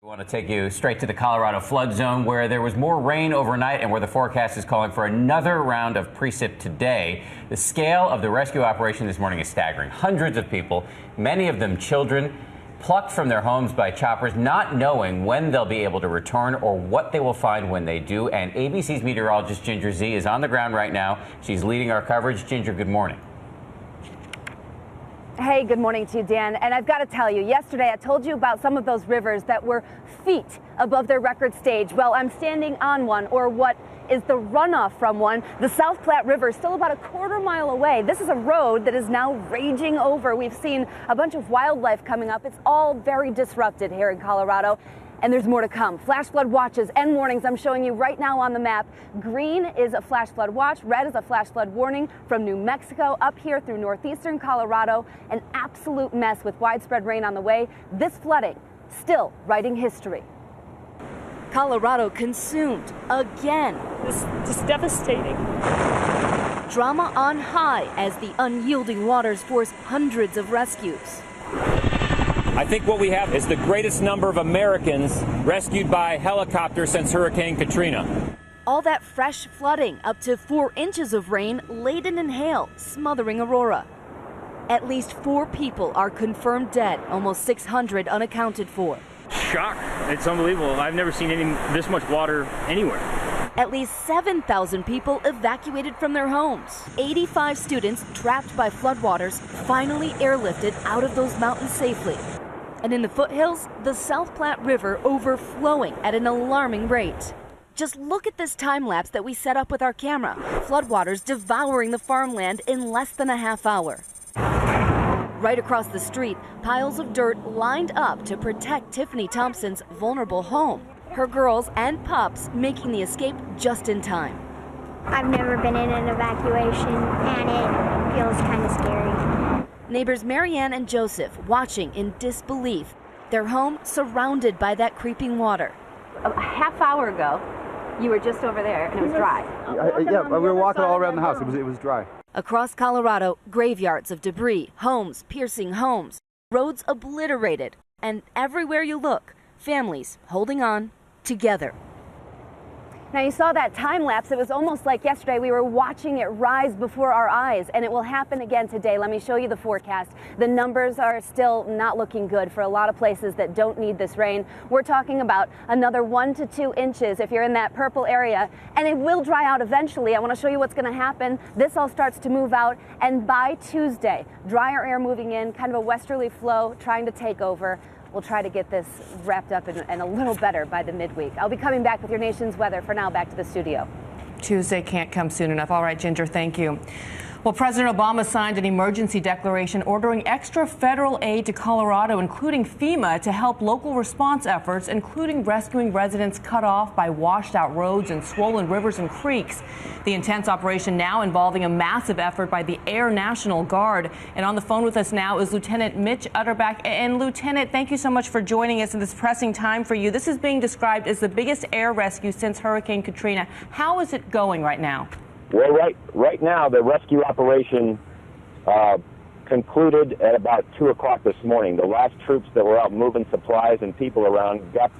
I want to take you straight to the Colorado flood zone where there was more rain overnight and where the forecast is calling for another round of precip today. The scale of the rescue operation this morning is staggering. Hundreds of people, many of them children, plucked from their homes by choppers, not knowing when they'll be able to return or what they will find when they do. And ABC's meteorologist Ginger Zee is on the ground right now. She's leading our coverage. Ginger, good morning. Hey, good morning to you, Dan. And I've got to tell you, yesterday I told you about some of those rivers that were feet above their record stage. Well, I'm standing on one, or what is the runoff from one. The South Platte River is still about a quarter-mile away. This is a road that is now raging over. We've seen a bunch of wildlife coming up. It's all very disrupted here in Colorado. And there's more to come. Flash flood watches and warnings I'm showing you right now on the map. Green is a flash flood watch. Red is a flash flood warning from New Mexico up here through northeastern Colorado. An absolute mess with widespread rain on the way. This flooding still writing history. Colorado consumed again. This is devastating. Drama on high as the unyielding waters force hundreds of rescues. I think what we have is the greatest number of Americans rescued by helicopter since Hurricane Katrina. All that fresh flooding, up to 4 inches of rain laden in hail, smothering Aurora. At least 4 people are confirmed dead, almost 600 unaccounted for. Shock. It's unbelievable. I've never seen this much water anywhere. At least 7,000 people evacuated from their homes. 85 students trapped by floodwaters finally airlifted out of those mountains safely. And in the foothills, the South Platte River overflowing at an alarming rate. Just look at this time lapse that we set up with our camera. Floodwaters devouring the farmland in less than a half hour. Right across the street, piles of dirt lined up to protect Tiffany Thompson's vulnerable home. Her girls and pups making the escape just in time. I've never been in an evacuation, and it feels kind of scary. Neighbors Marianne and Joseph watching in disbelief. Their home surrounded by that creeping water. A half hour ago, you were just over there and it was dry. Yeah, we were walking all around the house. It was dry. Across Colorado, graveyards of debris, homes piercing homes, roads obliterated, and everywhere you look, families holding on together. Now you saw that time lapse. It was almost like yesterday we were watching it rise before our eyes, and it will happen again today. Let me show you the forecast. The numbers are still not looking good for a lot of places that don't need this rain. We're talking about another 1 to 2 inches if you're in that purple area, and it will dry out eventually. I want to show you what's going to happen. This all starts to move out, and by Tuesday, drier air moving in, kind of a westerly flow trying to take over. We'll try to get this wrapped up and a little better by the midweek. I'll be coming back with your nation's weather. For now, back to the studio. Tuesday can't come soon enough. All right, Ginger, thank you. Well, President Obama signed an emergency declaration ordering extra federal aid to Colorado, including FEMA, to help local response efforts, including rescuing residents cut off by washed out roads and swollen rivers and creeks. The intense operation now involving a massive effort by the Air National Guard. And on the phone with us now is Lieutenant Mitch Utterback. And Lieutenant, thank you so much for joining us in this pressing time for you. This is being described as the biggest air rescue since Hurricane Katrina. How is it going right now? Well, right now, the rescue operation concluded at about 2 o'clock this morning. The last troops that were out moving supplies and people around got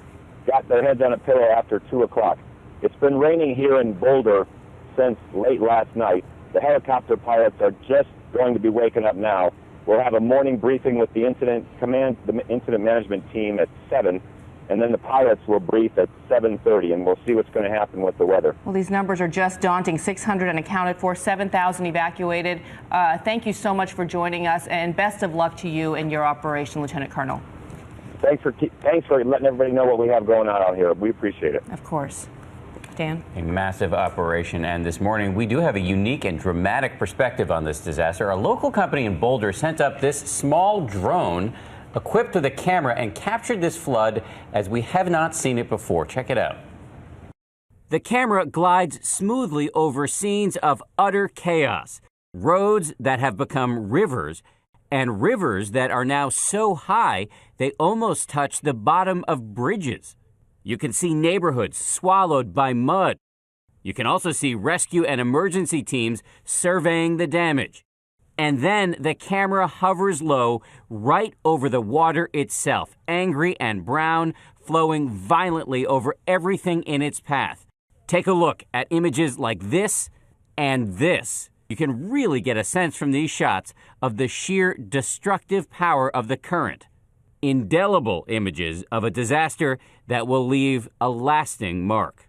their heads on a pillow after 2 o'clock. It's been raining here in Boulder since late last night. The helicopter pilots are just going to be waking up now. We'll have a morning briefing with the incident management team at 7. And then the pilots will brief at 7:30, and we'll see what's going to happen with the weather. Well, these numbers are just daunting. 600 unaccounted for, 7,000 evacuated. Thank you so much for joining us, and best of luck to you and your operation, Lieutenant Colonel. Thanks for letting everybody know what we have going on out here. We appreciate it. Of course. Dan? A massive operation, and this morning we do have a unique and dramatic perspective on this disaster. A local company in Boulder sent up this small drone equipped with a camera and captured this flood as we have not seen it before. Check it out. The camera glides smoothly over scenes of utter chaos, roads that have become rivers, and rivers that are now so high they almost touch the bottom of bridges. You can see neighborhoods swallowed by mud. You can also see rescue and emergency teams surveying the damage. And then the camera hovers low right over the water itself, angry and brown, flowing violently over everything in its path. Take a look at images like this and this. You can really get a sense from these shots of the sheer destructive power of the current. Indelible images of a disaster that will leave a lasting mark.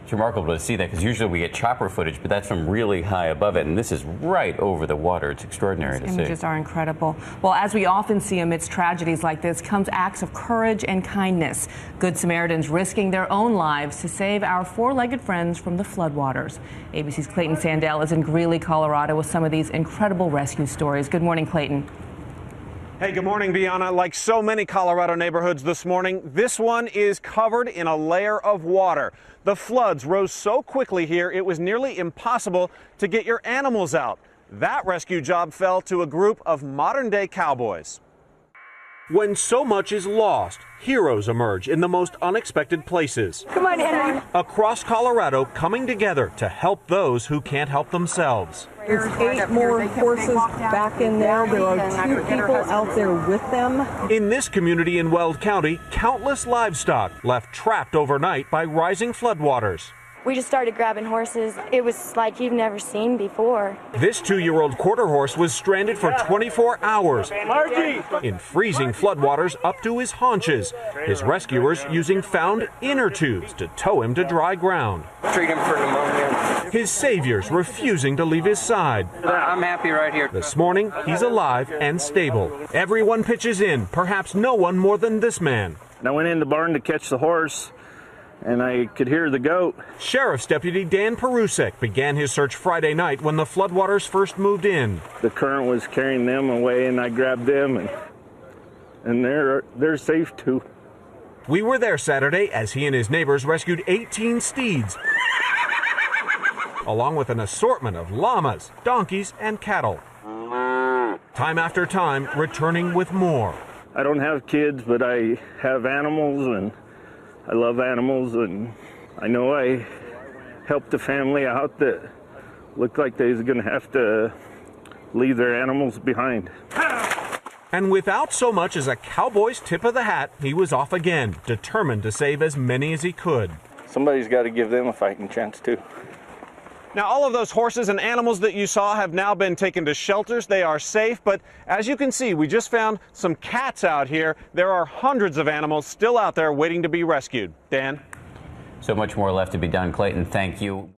It's remarkable to see that because usually we get chopper footage, but that's from really high above it, and this is right over the water. It's extraordinary to see. Images are incredible. Well, as we often see amidst tragedies like this comes acts of courage and kindness. Good Samaritans risking their own lives to save our four-legged friends from the floodwaters. ABC's Clayton Sandell is in Greeley, Colorado with some of these incredible rescue stories. Good morning, Clayton. Hey, good morning, Bianna. Like so many Colorado neighborhoods this morning, this one is covered in a layer of water. The floods rose so quickly here, it was nearly impossible to get your animals out. That rescue job fell to a group of modern-day cowboys. When so much is lost, heroes emerge in the most unexpected places. Come on, Henry. Across Colorado, coming together to help those who can't help themselves. There's 8 more horses back in there. There are 2 people out there with them. In this community in Weld County, countless livestock left trapped overnight by rising floodwaters. We just started grabbing horses. It was like you've never seen before. This 2-year-old quarter horse was stranded for 24 hours in freezing floodwaters up to his haunches. His rescuers using found inner tubes to tow him to dry ground. Treat him for pneumonia. His saviors refusing to leave his side. I'm happy right here. This morning, he's alive and stable. Everyone pitches in, perhaps no one more than this man. And I went in the barn to catch the horse, and I could hear the goat. Sheriff's Deputy Dan Perusek began his search Friday night when the floodwaters first moved in. The current was carrying them away, and I grabbed them, and they're safe too. We were there Saturday as he and his neighbors rescued 18 steeds, along with an assortment of llamas, donkeys, and cattle. Time after time, returning with more. I don't have kids, but I have animals, and I love animals, and I know I helped a family out that looked like they was going to have to leave their animals behind. And without so much as a cowboy's tip of the hat, he was off again, determined to save as many as he could. Somebody's got to give them a fighting chance, too. Now, all of those horses and animals that you saw have now been taken to shelters. They are safe, but as you can see, we just found some cats out here. There are hundreds of animals still out there waiting to be rescued. Dan? So much more left to be done, Clayton. Thank you.